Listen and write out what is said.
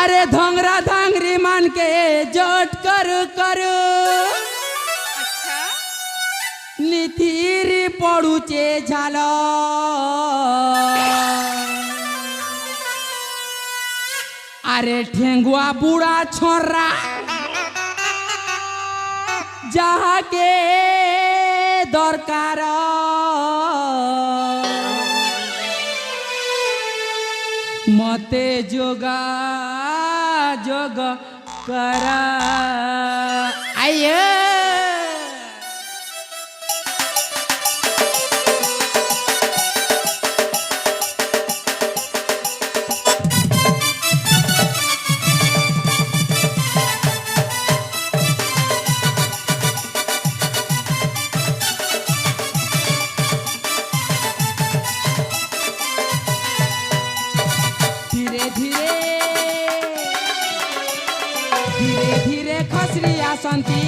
अरे धोंगरा धांगरी मान के जोट कर कर निथिरी पड़ुचे झाल अरे ठेंगुआ बुढ़ा छोरा जहाँ के दरकार मते जोगा जोग करा आइए धीरे धीरे खसरी आसंती